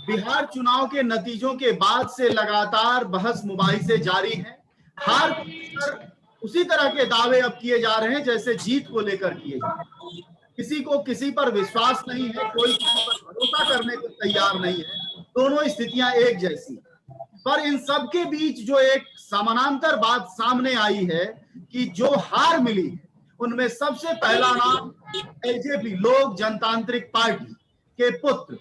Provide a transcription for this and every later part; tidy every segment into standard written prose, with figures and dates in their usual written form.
बिहार चुनाव के नतीजों के बाद से लगातार बहस मुबाहिसे जारी है। हार पर उसी तरह के दावे अब किए जा रहे हैं जैसे जीत को लेकर किए जा रहे हैं। किसी को किसी पर विश्वास नहीं है, कोई किसी पर भरोसा करने को तैयार नहीं है। दोनों स्थितियां एक जैसी, पर इन सब के बीच जो एक समानांतर बात सामने आई है कि जो हार मिली है उनमें सबसे पहला नाम एलजेपी, लोक जनतांत्रिक पार्टी के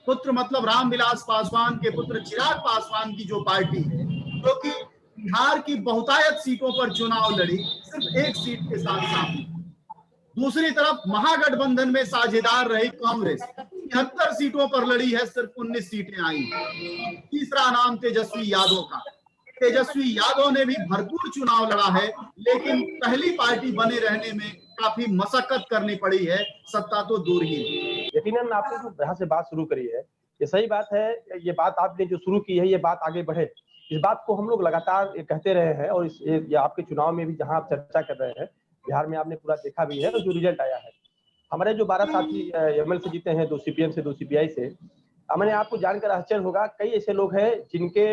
पुत्र मतलब रामविलास पासवान के पुत्र चिराग पासवान की जो पार्टी है, जो कि बिहार की बहुतायत सीटों पर चुनाव लड़ी, सिर्फ एक सीट के साथ सामने। दूसरी तरफ महागठबंधन में साझेदार रही कांग्रेस 73 सीटों पर लड़ी है, सिर्फ 19 सीटें आई। तीसरा नाम तेजस्वी यादव का। तेजस्वी यादव ने भी भरपूर चुनाव लड़ा है, लेकिन पहली पार्टी बने रहने में काफी मशक्कत करनी पड़ी है, सत्ता तो दूर ही है। यकीनन आपने जो यहाँ से बात शुरू करी है ये सही बात है। ये बात आपने जो शुरू की है ये बात आगे बढ़े, इस बात को हम लोग लगातार कहते रहे हैं। और ये आपके चुनाव में भी जहां आप चर्चा कर रहे हैं, बिहार में आपने पूरा देखा भी है और जो रिजल्ट आया है। हमारे जो 12 साथी एमएल से जीते हैं, 2 सीपीएम से 2 सीपीआई से, मैंने आपको जानकर आश्चर्य होगा कई ऐसे लोग हैं जिनके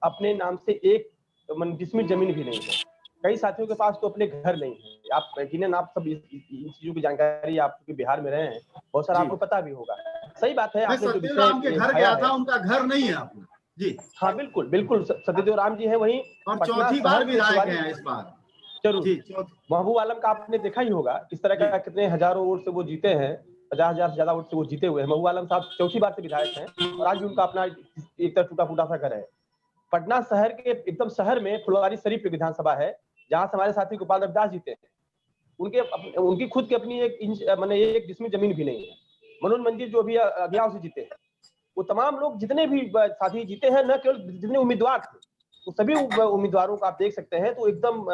अपने नाम से एक डिसमिल जमीन भी नहीं है। कई साथियों के पास तो अपने घर नहीं है। आप यकीनन आप सब इन चीजों की जानकारी, आप बिहार में रहे हैं, बहुत सारा आपको पता भी होगा। सही बात है। आपने जो सत्यदेव के घर गया था, उनका घर नहीं है आपने जी। हाँ बिल्कुल बिल्कुल, सत्यदेव राम जी है वहीं, और चौथी बार विधायक हैं इस बार। जरूर। महबूब आलम का आपने देखा ही होगा किस तरह का, कितने हजारों वोट से वो जीते हैं, 50,000 से ज्यादा वोट से वो जीते हुए हैं। महबूब आलम साहब चौथी बार से विधायक हैं और आज भी उनका अपना एक तरह टूटा फूटा सा घर है। पटना शहर के एकदम शहर में फुलवारी शरीफ विधानसभा है, जहां से हमारे साथी गोपाल रविदास जीते हैं। उनकी खुद की अपनी एक इंच मैंने एक डिसमिल जमीन भी नहीं है। मनोज मंदिर जो भी अज्ञाव से जीते हैं, वो तमाम लोग जितने भी साथी जीते हैं, न केवल जितने उम्मीदवार थे, तो सभी उम्मीदवारों को आप देख सकते हैं तो एकदम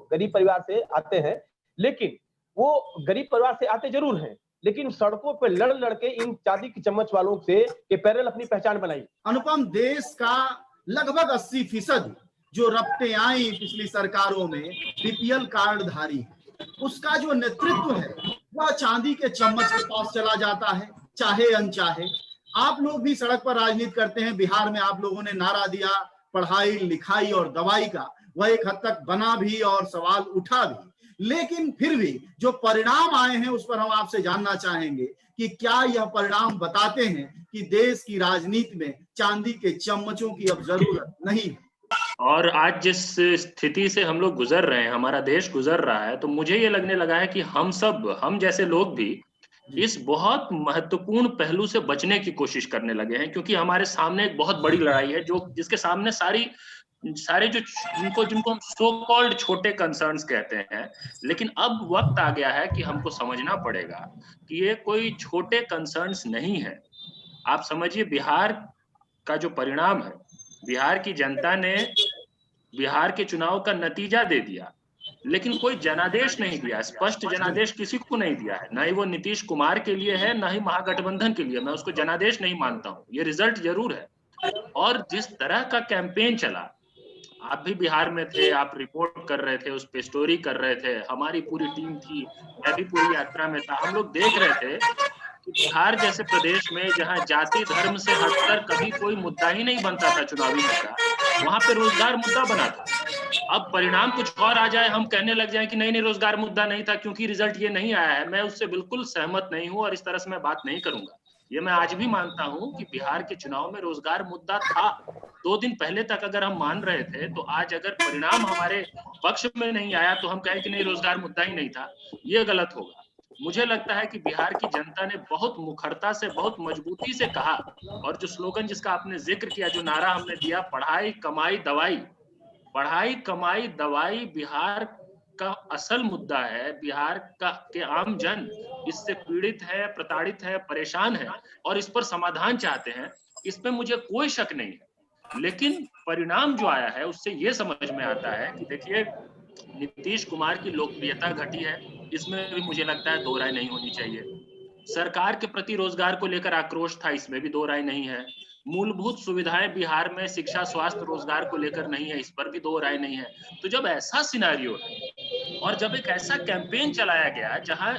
गरीब परिवार से आते हैं। लेकिन वो गरीब परिवार से आते जरूर हैं, लेकिन सड़कों पर लड़ के इन चांदी की चम्मच वालों से के पैरेलल अपनी पहचान बनाई। अनुपम, देश का लगभग 80% जो रफ्तें आई पिछली सरकारों में बीपीएल कार्डधारी है, उसका जो नेतृत्व है वह चांदी के चम्मच के पास चला जाता है, चाहे अनचाहे। आप लोग भी सड़क पर राजनीति करते हैं। बिहार में आप लोगों ने नारा दिया पढ़ाई लिखाई और दवाई का, वह एक हद तक बना भी और सवाल उठा भी। लेकिन फिर भी जो परिणाम आए हैं उस पर हम आपसे जानना चाहेंगे कि क्या यह परिणाम बताते हैं कि देश की राजनीति में चांदी के चम्मचों की अब जरूरत नहीं है। और आज जिस स्थिति से हम लोग गुजर रहे हैं, हमारा देश गुजर रहा है, तो मुझे ये लगने लगा है कि हम जैसे लोग भी इस बहुत महत्वपूर्ण पहलू से बचने की कोशिश करने लगे हैं, क्योंकि हमारे सामने एक बहुत बड़ी लड़ाई है जो जिसके सामने सारे जो जिनको हम सो कॉल्ड छोटे कंसर्न्स कहते हैं, लेकिन अब वक्त आ गया है कि हमको समझना पड़ेगा कि ये कोई छोटे कंसर्न्स नहीं है। आप समझिए, बिहार का जो परिणाम है, बिहार की जनता ने बिहार के चुनाव का नतीजा दे दिया, लेकिन कोई जनादेश नहीं दिया, स्पष्ट जनादेश किसी को नहीं दिया है। ना ही वो नीतीश कुमार के लिए है, ना ही महागठबंधन के लिए। मैं उसको जनादेश नहीं मानता हूँ। ये रिजल्ट जरूर है। और जिस तरह का कैंपेन चला, आप भी बिहार में थे, आप रिपोर्ट कर रहे थे, उस पे स्टोरी कर रहे थे, हमारी पूरी टीम थी, मैं भी पूरी यात्रा में था। हम लोग देख रहे थे कि बिहार जैसे प्रदेश में जहाँ जाति धर्म से हटकर कभी कोई मुद्दा ही नहीं बनता था चुनावी मुद्दा, वहां पे रोजगार मुद्दा बना था। अब परिणाम कुछ और आ जाए, हम कहने लग जाए कि नहीं रोजगार मुद्दा नहीं था क्योंकि रिजल्ट ये नहीं आया है। मैं उससे बिल्कुल सहमत नहीं हूँ और इस तरह से मैं बात नहीं करूंगा। ये मैं आज भी मानता हूँ कि बिहार के चुनाव में रोजगार मुद्दा था। 2 दिन पहले तक अगर हम मान रहे थे, तो आज अगर परिणाम हमारे पक्ष में नहीं आया तो हम कहें कि नहीं रोजगार मुद्दा ही नहीं था, ये गलत होगा। मुझे लगता है कि बिहार की जनता ने बहुत मुखरता से, बहुत मजबूती से कहा, और जो स्लोगन जिसका आपने जिक्र किया, जो नारा हमने दिया, पढ़ाई कमाई दवाई, पढ़ाई कमाई दवाई बिहार का असल मुद्दा है। बिहार के आम जन इससे पीड़ित है, प्रताड़ित है, परेशान है और इस पर समाधान चाहते हैं। इसमें मुझे कोई शक नहीं है। लेकिन परिणाम जो आया है उससे ये समझ में आता है कि देखिए, नीतीश कुमार की लोकप्रियता घटी है, इसमें भी मुझे लगता है दो राय नहीं होनी चाहिए। सरकार के प्रति रोजगार को लेकर आक्रोश था, इसमें भी दो राय नहीं है। मूलभूत सुविधाएं बिहार में शिक्षा, स्वास्थ्य, रोजगार को लेकर नहीं है, इस पर भी दो राय नहीं है। तो जब ऐसा सिनेरियो है और जब एक ऐसा कैंपेन चलाया गया जहां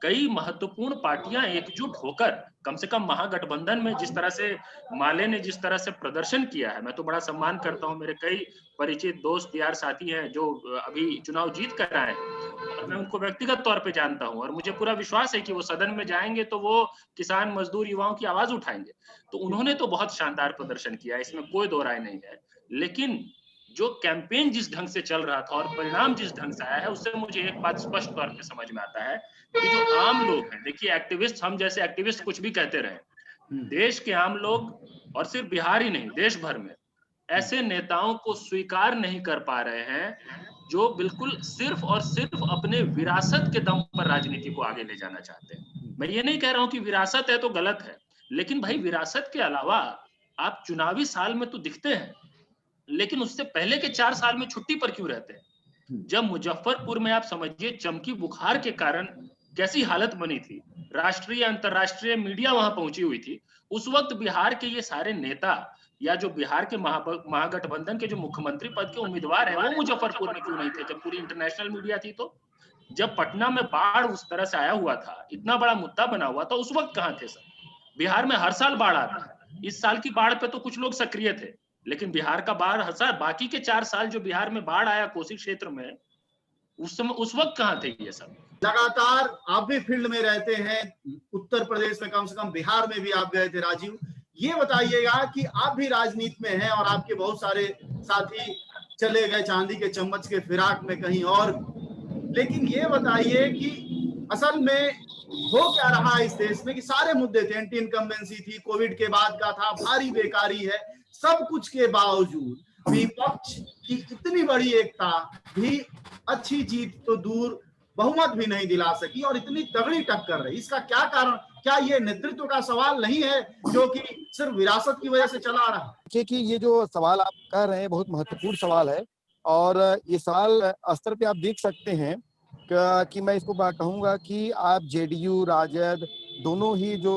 कई महत्वपूर्ण पार्टियां एकजुट होकर कम से कम महागठबंधन में जिस तरह से माले ने जिस तरह से प्रदर्शन किया है, मैं तो बड़ा सम्मान करता हूँ। मेरे कई परिचित दोस्त यार साथी हैं जो अभी चुनाव जीत कर आए हैं और मैं उनको व्यक्तिगत तौर पे जानता हूँ और मुझे पूरा विश्वास है कि वो सदन में जाएंगे तो वो किसान, मजदूर, युवाओं की आवाज उठाएंगे। तो उन्होंने तो बहुत शानदार प्रदर्शन किया, इसमें कोई दो राय नहीं है। लेकिन जो कैंपेन जिस ढंग से चल रहा था और परिणाम जिस ढंग से आया है, उससे मुझे एक बात स्पष्ट तौर पे समझ में आता है कि जो आम लोग हैं, देखिए एक्टिविस्ट, हम जैसे एक्टिविस्ट कुछ भी कहते रहे, देश के आम लोग और सिर्फ बिहार ही नहीं, देश भर में ऐसे नेताओं को स्वीकार नहीं कर पा रहे हैं जो बिल्कुल सिर्फ और सिर्फ अपने विरासत के दम पर राजनीति को आगे ले जाना चाहते हैं। मैं ये नहीं कह रहा हूं कि विरासत है तो गलत है, लेकिन भाई विरासत के अलावा आप चुनावी साल में तो दिखते हैं, लेकिन उससे पहले के 4 साल में छुट्टी पर क्यों रहते हैं? जब मुजफ्फरपुर में आप समझिए चमकी बुखार के कारण कैसी हालत बनी थी, राष्ट्रीय अंतरराष्ट्रीय मीडिया वहां पहुंची हुई थी, उस वक्त बिहार के ये सारे नेता या जो बिहार के महागठबंधन के जो मुख्यमंत्री पद के उम्मीदवार हैं, वो मुजफ्फरपुर में क्यों नहीं थे जब पूरी इंटरनेशनल मीडिया थी? तो जब पटना में बाढ़ उस तरह से आया हुआ था, इतना बड़ा मुद्दा बना हुआ था, उस वक्त कहां थे सब? बिहार में हर साल बाढ़ आता है, इस साल की बाढ़ पे तो कुछ लोग सक्रिय थे, लेकिन बिहार का बाढ़ हर साल, बाकी के 4 साल जो बिहार में बाढ़ आया कोसी क्षेत्र में, उस समय उस वक्त कहां थे ये सब? लगातार आप भी फील्ड में रहते हैं, उत्तर प्रदेश में कम से कम, बिहार में भी आप गए थे राजीव। ये बताइएगा कि आप भी राजनीति में हैं और आपके बहुत सारे साथी चले गए चांदी के चम्मच के फिराक में कहीं और, लेकिन ये बताइए कि असल में हो क्या रहा इस देश में कि सारे मुद्दे थे, एंटी इनकम्बेंसी थी, कोविड के बाद का था, भारी बेकारी है, सब कुछ के बावजूद विपक्ष की इतनी बड़ी एकता भी अच्छी जीत तो दूर, बहुमत भी नहीं दिला सकी और इतनी तगड़ी टक्कर रही। इसका क्या कारण? क्या ये नेतृत्व का सवाल नहीं है जो कि सिर्फ विरासत की वजह से चला आ रहा है? कि ये जो सवाल आप कर रहे हैं बहुत महत्वपूर्ण सवाल है और ये सवाल स्तर पे आप देख सकते हैं कि मैं इसको कहूंगा कि आप जेडीयू, राजद दोनों ही जो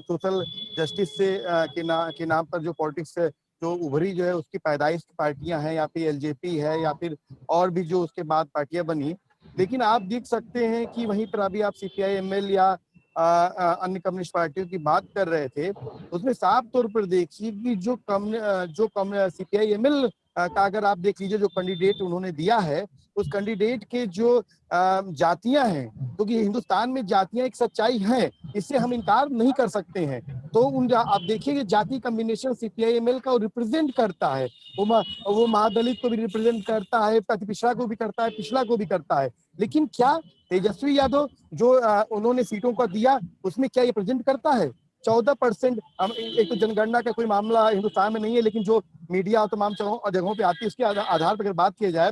सोशल जस्टिस से के नाम पर जो पॉलिटिक्स जो उभरी जो है उसकी पैदाइश की पार्टियां हैं, या फिर एलजेपी है या फिर और भी जो उसके बाद पार्टियां बनी, लेकिन आप देख सकते हैं कि वहीं पर अभी आप सीपीआई एमएल या अन्य कम्युनिस्ट पार्टियों की बात कर रहे थे, उसमें साफ तौर पर देखिए कि जो सीपीआई एमएल का अगर आप देख लीजिए जो कैंडिडेट उन्होंने दिया है, उस कैंडिडेट के जो जातियां हैं, क्योंकि हिंदुस्तान में जातियां एक सच्चाई है, इससे हम इनकार नहीं कर सकते हैं। तो उन आप देखिए जाति कॉम्बिनेशन सीपीआई एमएल का रिप्रेजेंट करता है, वो महादलित को भी रिप्रेजेंट करता है, पिछड़ा को भी करता है, पिछड़ा को भी करता है। लेकिन क्या तेजस्वी यादव जो उन्होंने सीटों को दिया उसमें क्या ये प्रेजेंट करता है? 14%। एक तो जनगणना का कोई मामला हिंदुस्तान में नहीं है, लेकिन जो मीडिया और तमाम जगहों पे आती है उसके आधार पर अगर बात की जाए,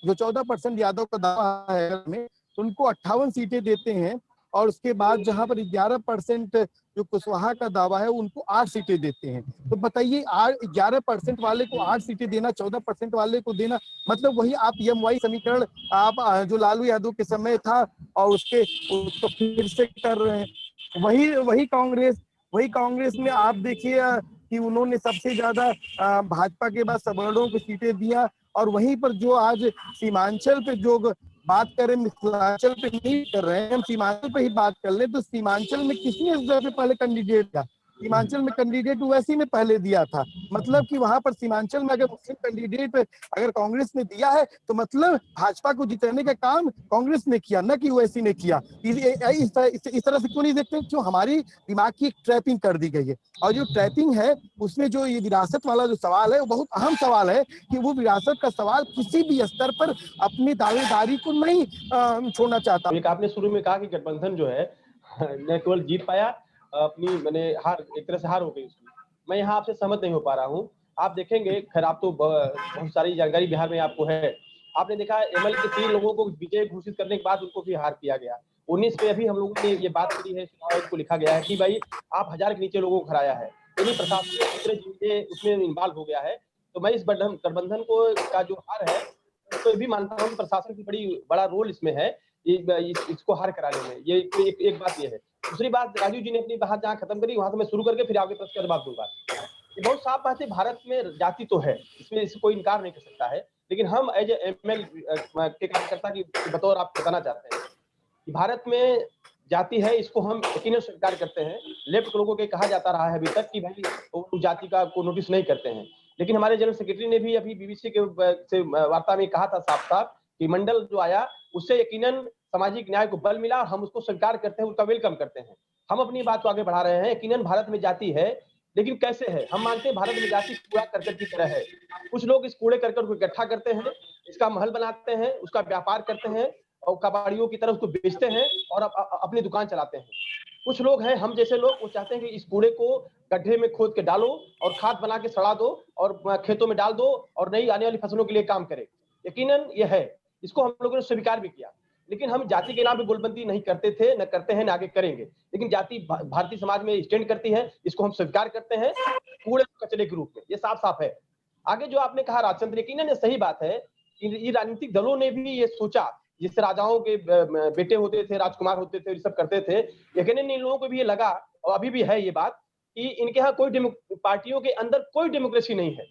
जो 14% यादव का दावा है में, उनको 58 सीटें देते हैं और उसके बाद जहां पर 11% जो कुशवाहा का दावा है उनको 8 सीटें देते हैं। तो बताइए 11% वाले को 8 सीटें देना, 14% वाले को देना, मतलब वही आप EMY समीकरण आप जो लालू यादव के समय था और उसको फिर से कर रहे हैं। वही कांग्रेस में आप देखिए कि उन्होंने सबसे ज्यादा भाजपा के बाद सवर्णों को सीटें दिया, और वहीं पर जो आज सीमांचल पे जो बात करें, मिथिलांचल पे नहीं कर रहे हैं, हम सीमांचल पे ही बात कर ले, तो सीमांचल में किसने इस दफे पहले कैंडिडेट था? सीमांचल में कैंडिडेट ओवैसी ने पहले दिया था। मतलब कि वहां पर सीमांचल में अगर मुस्लिम कैंडिडेट अगर कांग्रेस ने दिया है तो मतलब भाजपा को जिताने का काम कांग्रेस ने किया, न कि ओवैसी ने किया। इस तरह से क्यों नहीं देखते? क्यों हमारी दिमाग की एक ट्रैपिंग कर दी गई है, और जो ट्रैपिंग है उसमें जो ये विरासत वाला जो सवाल है वो बहुत अहम सवाल है कि वो विरासत का सवाल किसी भी स्तर पर अपनी दावेदारी को नहीं छोड़ना चाहता। एक आपने शुरू में कहा कि गठबंधन जो है न केवल जीत पाया, अपनी मैंने एक तरह से हार हो गई उसमें। मैं यहाँ आपसे सहमत नहीं हो पा रहा हूँ। आप देखेंगे, खैर आप तो बहुत सारी जानकारी बिहार में आपको है, आपने देखा एमएल के 3 लोगों को विजय घोषित करने के बाद उनको भी हार किया गया। 19 में अभी हम लोगों ने ये बात करी है, को लिखा गया है कि भाई आप 1000 के नीचे लोगों को हराया है, यदि प्रशासन उसमें इन्वॉल्व हो गया है, तो मैं इस गठबंधन को का जो हार है तो ये भी मानता हूँ प्रशासन की बड़ा रोल इसमें है इसको हार कराने में। ये एक बात ये है। दूसरी बात, राजीव जी ने अपनी बात जहाँ खत्म करी वहां से मैं शुरू करके फिर आगे प्रश्न का जवाब दूंगा। ये बहुत साफ बात है, भारत में जाति तो है, इसमें कोई इनकार नहीं कर सकता है, लेकिन हम एज एमएल के कार्यकर्ता की बतौर आप बताना चाहते हैं कि भारत में जाति है इसको हम यकीनन स्वीकार करते हैं। लेफ्ट के लोगों के कहा जाता रहा है अभी तक कि भाई वो जाति का को नोटिस नहीं करते हैं, लेकिन हमारे जनरल सेक्रेटरी ने भी अभी बीबीसी के से वार्ता में कहा था साफ साफ कि मंडल जो आया उससे यकीनन सामाजिक न्याय को बल मिला, हम उसको स्वीकार करते हैं, उसका वेलकम करते हैं। हम अपनी बात को आगे बढ़ा रहे हैं। यकीनन भारत में जाति है, लेकिन कैसे है? हम मानते हैं भारत में जाति कूड़ा करकट की तरह है। कुछ लोग इस कूड़े करकट को इकट्ठा करते हैं, इसका महल बनाते हैं, उसका व्यापार करते हैं और कबाड़ियों की तरह उसको बेचते हैं और अपनी दुकान चलाते हैं। कुछ लोग हैं हम जैसे लोग, वो चाहते हैं कि इस कूड़े को गड्ढे में खोद के डालो और खाद बना के सड़ा दो और खेतों में डाल दो और नई आने वाली फसलों के लिए काम करे। यकीनन ये है, इसको हम लोगों ने स्वीकार भी किया, लेकिन हम जाति के नाम पे गोलबंदी नहीं करते थे, न करते हैं, न आगे करेंगे। लेकिन जाति भारतीय समाज में स्टैंड करती है, इसको हम स्वीकार करते हैं कूड़े कचरे के रूप में, ये साफ साफ है। आगे जो आपने कहा राजतंत्र, यकीनन सही बात है। ये राजनीतिक दलों ने भी ये सोचा, जिससे राजाओं के बेटे होते थे, राजकुमार होते थे, ये सब करते थे। यकीनन इन लोगों को भी ये लगा, और अभी भी है ये बात, कि इनके यहाँ कोई पार्टियों के अंदर कोई डेमोक्रेसी नहीं है,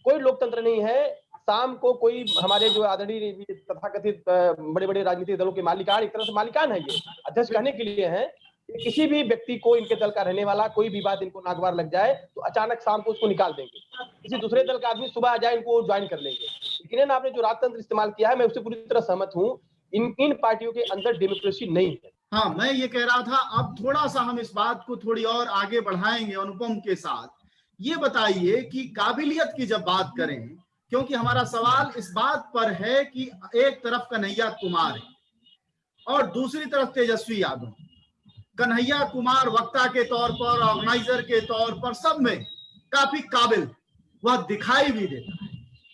कोई लोकतंत्र नहीं है। शाम को कोई हमारे जो आदरणीय तथाकथित बड़े बड़े राजनीतिक दलों के मालिकान, एक तरह से मालिकान है, ये अध्यक्ष कहने के लिए हैं, किसी भी व्यक्ति को, इनके दल का रहने वाला कोई भी बात इनको नागवार लग जाए तो अचानक शाम को उसको निकाल देंगे। किसी दूसरे दल का आदमी सुबह आ जाए, इनको ज्वाइन कर लेंगे। लेकिन आपने जो राजतंत्र इस्तेमाल किया है, मैं उससे पूरी तरह सहमत हूँ। इन पार्टियों के अंदर डेमोक्रेसी नहीं है। हाँ, मैं ये कह रहा था, अब थोड़ा सा हम इस बात को थोड़ी और आगे बढ़ाएंगे अनुपम के साथ। ये बताइए कि काबिलियत की जब बात करें, क्योंकि हमारा सवाल इस बात पर है कि एक तरफ कन्हैया कुमार है और दूसरी तरफ तेजस्वी यादव। कन्हैया कुमार वक्ता के तौर पर, ऑर्गेनाइजर के तौर पर, सब में काफी काबिल, वह दिखाई भी देता है।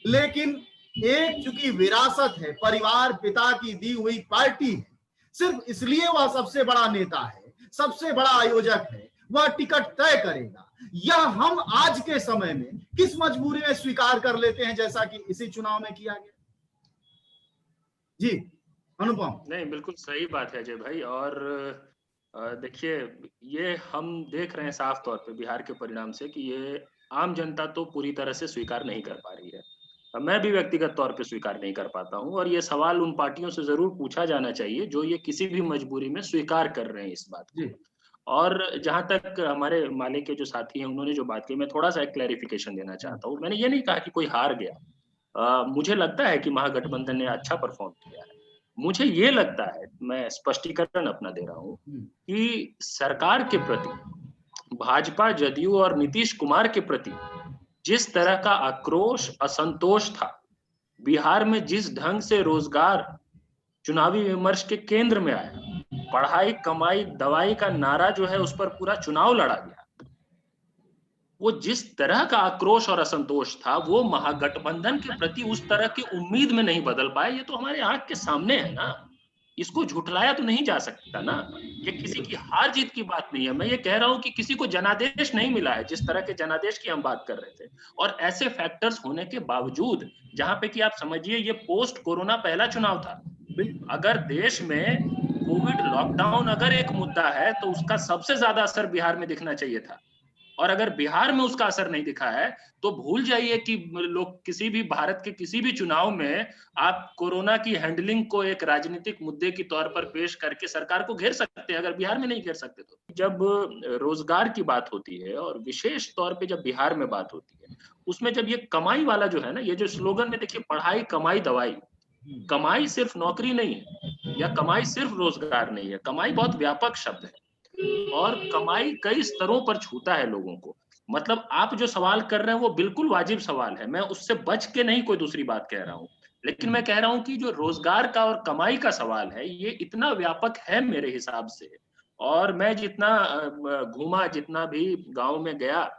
लेकिन एक चूंकि विरासत है, परिवार पिता की दी हुई पार्टी है, सिर्फ इसलिए वह सबसे बड़ा नेता है, सबसे बड़ा आयोजक है, वह टिकट तय करेगा। यह हम आज के समय में किस मजबूरी में स्वीकार कर लेते हैं, जैसा कि इसी चुनाव में किया गया। जी अनुपम। नहीं, बिल्कुल सही बात है अजय भाई। और देखिए, ये हम देख रहे हैं साफ तौर पे बिहार के परिणाम से कि ये आम जनता तो पूरी तरह से स्वीकार नहीं कर पा रही है। मैं भी व्यक्तिगत तौर पे स्वीकार नहीं कर पाता हूँ, और ये सवाल उन पार्टियों से जरूर पूछा जाना चाहिए जो ये किसी भी मजबूरी में स्वीकार कर रहे हैं इस बात को। और जहां तक हमारे माले के जो साथी हैं उन्होंने जो बात की, मैं थोड़ा सा एक क्लैरिफिकेशन देना चाहता हूँ। मैंने ये नहीं कहा कि कोई हार गया। मुझे लगता है कि महागठबंधन ने अच्छा परफॉर्म किया है। मुझे ये लगता है, मैं स्पष्टीकरण अपना दे रहा हूँ, कि सरकार के प्रति, भाजपा, जदयू और नीतीश कुमार के प्रति जिस तरह का आक्रोश, असंतोष था, बिहार में जिस ढंग से रोजगार चुनावी विमर्श के केंद्र में आया, पढ़ाई, कमाई, दवाई का नारा जो है उस पर पूरा चुनाव लड़ा गया, वो जिस तरह का आक्रोश और असंतोष था, वो महागठबंधन के प्रति उस तरह की उम्मीद में नहीं बदल पाए। ये तो हमारे आंख के सामने है ना, इसको झुठलाया तो नहीं जा सकता ना। ये किसी की हार जीत की बात नहीं है। मैं ये कह रहा हूं कि किसी को जनादेश नहीं मिला है, जिस तरह के जनादेश की हम बात कर रहे थे। और ऐसे फैक्टर्स होने के बावजूद, जहां पे कि आप समझिए ये पोस्ट कोरोना पहला चुनाव था। अगर देश में कोविड लॉकडाउन अगर एक मुद्दा है तो उसका सबसे ज्यादा असर बिहार में दिखना चाहिए था। और अगर बिहार में उसका असर नहीं दिखा है तो भूल जाइए कि लोग किसी भी भारत के किसी भी चुनाव में आप कोरोना की हैंडलिंग को एक राजनीतिक मुद्दे के तौर पर पेश करके सरकार को घेर सकते हैं। अगर बिहार में नहीं घेर सकते तो जब रोजगार की बात होती है, और विशेष तौर पे जब बिहार में बात होती है, उसमें जब ये कमाई वाला जो है ना, ये जो स्लोगन में देखिए, पढ़ाई, कमाई, दवाई, कमाई सिर्फ नौकरी नहीं है, या कमाई सिर्फ रोजगार नहीं है। कमाई बहुत व्यापक शब्द है, और कमाई कई स्तरों पर छूता है लोगों को। मतलब आप जो सवाल कर रहे हैं वो बिल्कुल वाजिब सवाल है, मैं उससे बच के नहीं कोई दूसरी बात कह रहा हूँ। लेकिन मैं कह रहा हूँ कि जो रोजगार का और कमाई का सवाल है, ये इतना व्यापक है मेरे हिसाब से। और मैं जितना घूमा, जितना भी गांव में गया,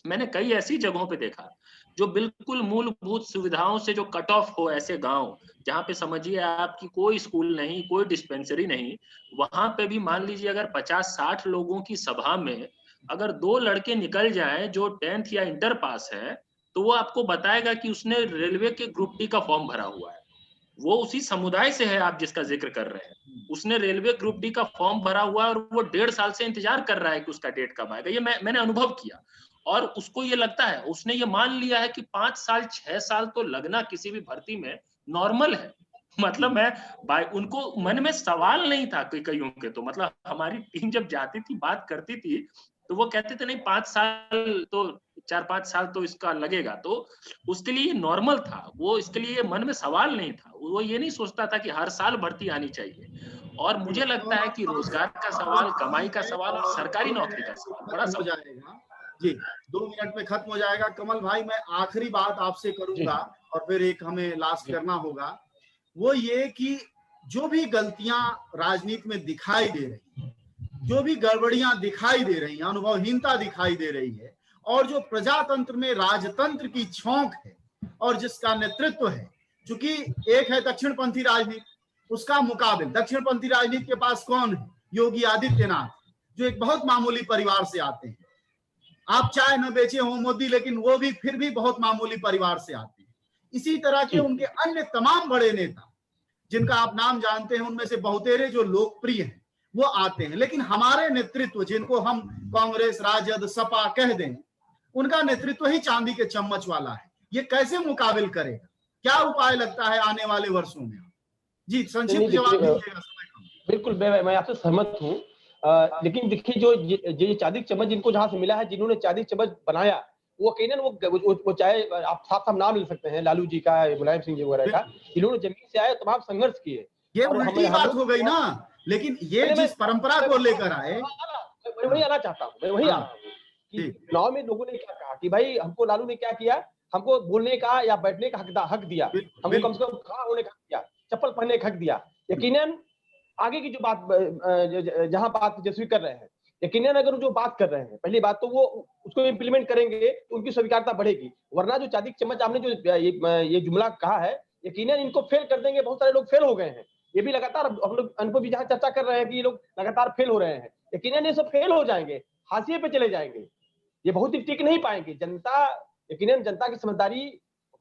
मैंने कई ऐसी जगहों पे देखा जो बिल्कुल मूलभूत सुविधाओं से जो कट ऑफ हो, ऐसे गांव जहाँ पे समझिए आपकी कोई स्कूल नहीं, कोई डिस्पेंसरी नहीं, वहां पे भी मान लीजिए अगर 50-60 लोगों की सभा में अगर 2 लड़के निकल जाएं जो 10th या इंटर पास है, तो वो आपको बताएगा कि उसने रेलवे के ग्रुप डी का फॉर्म भरा हुआ है। वो उसी समुदाय से है आप जिसका जिक्र कर रहे हैं, उसने रेलवे ग्रुप डी का फॉर्म भरा हुआ है और वो 1.5 साल से इंतजार कर रहा है कि उसका डेट कब आएगा। ये मैंने अनुभव किया। और उसको ये लगता है, उसने ये मान लिया है कि 5 साल 6 साल तो लगना किसी भी भर्ती में नॉर्मल है। मतलब मैं भाई उनको मन में सवाल नहीं था कईयों के, तो मतलब हमारी टीम जब जाती थी बात करती थी तो वो कहते थे नहीं 5 साल तो 4-5 साल तो इसका लगेगा, तो उसके लिए नॉर्मल था, वो इसके लिए मन में सवाल नहीं था, वो ये नहीं सोचता था कि हर साल भर्ती आनी चाहिए। और मुझे लगता है कि रोजगार का सवाल, कमाई का सवाल और सरकारी नौकरी का सवाल बड़ा हो सवाल जाएगा जी। 2 मिनट में खत्म हो जाएगा। कमल भाई, मैं आखिरी बात आपसे करूंगा और फिर एक हमें लास्ट करना होगा, वो ये कि जो भी गलतियां राजनीति में दिखाई दे रही हैं, जो भी गड़बड़ियां दिखाई दे रही हैं, अनुभवहीनता दिखाई दे रही है, और जो प्रजातंत्र में राजतंत्र की छौंक है और जिसका नेतृत्व है, चूंकि एक है दक्षिणपंथी राजनीति, उसका मुकाबिल दक्षिणपंथी राजनीति के पास कौन है? योगी आदित्यनाथ, जो एक बहुत मामूली परिवार से आते हैं। आप चाय न बेचे हो मोदी, लेकिन वो भी फिर भी बहुत मामूली परिवार से आते हैं। इसी तरह के उनके अन्य तमाम बड़े नेता जिनका आप नाम जानते हैं, उनमें से बहुतेरे जो लोकप्रिय हैं वो आते हैं, लेकिन हमारे नेतृत्व जिनको हम कांग्रेस, राजद, सपा कह दें, उनका नेतृत्व ही चांदी के चम्मच वाला है। ये कैसे मुकाबिल करेगा? क्या उपाय लगता है आने वाले वर्षों में? जी संक्षिप्त जवाब दीजिएगा, समय कम। बिल्कुल, मैं आपसे सहमत हूँ। लेकिन देखिए, जो चांदी चम्मच जिनको जहां से मिला है, जिन्होंने चांदी चम्मच बनाया, वो यकीनन वो चाहे आप साफ नाम ले सकते हैं, लालू जी का, मुलायम सिंह जी वगैरह का, इन्होंने जमीन से आए, तमाम संघर्ष किए। ये उल्टी बात हो गई ना, लेकिन ये जिस परंपरा को लेकर आए, मैं वही आना चाहता हूँ, मैं वही आ रहा हूँ कि चुनाव में लोगों ने क्या कहा कि भाई हमको लालू ने क्या किया, हमको बोलने का या बैठने का हक दिया, हमको कम से कम खड़ा होने का हक दिया, चप्पल पहनने का हक दिया। यकीनन आगे की जो बात, जहां बात तेजस्वी कर रहे हैं, यकीनन अगर जो बात कर रहे हैं, पहली बात तो वो उसको इम्प्लीमेंट करेंगे तो उनकी स्वीकारता बढ़ेगी, वरना जो चांदी चम्मच आपने जो ये जुमला कहा है, यकीनन इनको फेल कर देंगे। बहुत सारे लोग फेल हो गए हैं, ये भी लगातार हम लोग अनुभव भी जहां चर्चा कर रहे हैं कि ये लोग लगातार फेल हो रहे हैं, यकीनन ये सब फेल हो जाएंगे, हाशिए पे चले जाएंगे, ये बहुत ही टिक नहीं पाएंगे। जनता, यकीनन जनता की समझदारी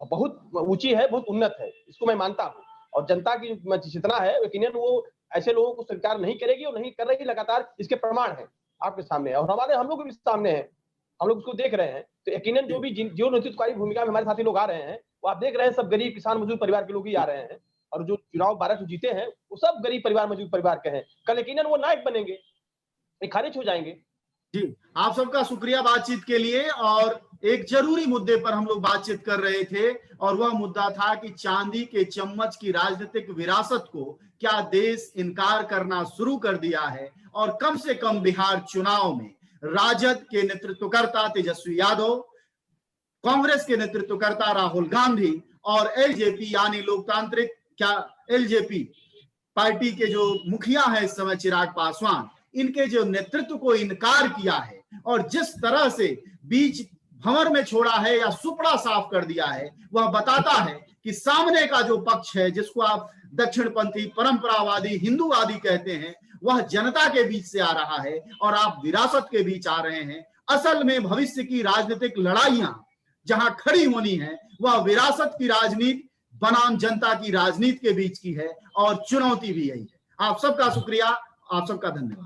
बहुत ऊंची है, बहुत उन्नत है, इसको मैं मानता हूँ, और जनता की चेतना है, यकीनन वो ऐसे लोगों को स्वीकार नहीं करेगी और नहीं कर रही लगातार, इसके प्रमाण है आपके सामने और हम लोग भी सामने हैं, हम लोग उसको देख रहे हैं। तो यकीनन जो नेतृत्वकारी भूमिका में हमारे साथी लोग आ रहे हैं, वो आप देख रहे हैं, सब गरीब किसान मजदूर परिवार के लोग ही आ रहे हैं, और जो चुनाव 12 जो जीते हैं वो सब गरीब परिवार, मजदूर परिवार के हैं। कल यकीनन वो नायक बनेंगे, खारिज हो जाएंगे। जी, आप सबका शुक्रिया बातचीत के लिए। और एक जरूरी मुद्दे पर हम लोग बातचीत कर रहे थे, और वह मुद्दा था कि चांदी के चम्मच की राजनीतिक विरासत को क्या देश इनकार करना शुरू कर दिया है, और कम से कम बिहार चुनाव में राजद के नेतृत्वकर्ता तेजस्वी यादव, कांग्रेस के नेतृत्वकर्ता राहुल गांधी और एलजेपी यानी लोकतांत्रिक एलजेपी पार्टी के जो मुखिया है इस समय चिराग पासवान, इनके जो नेतृत्व को इनकार किया है और जिस तरह से बीच भंवर में छोड़ा है या सुपड़ा साफ कर दिया है, वह बताता है कि सामने का जो पक्ष है, जिसको आप दक्षिणपंथी, परंपरावादी, हिंदूवादी कहते हैं, वह जनता के बीच से आ रहा है और आप विरासत के बीच आ रहे हैं। असल में भविष्य की राजनीतिक लड़ाइयां जहां खड़ी होनी है, वह विरासत की राजनीति बनाम जनता की राजनीति के बीच की है, और चुनौती भी यही है। आप सबका शुक्रिया, आप सबका धन्यवाद।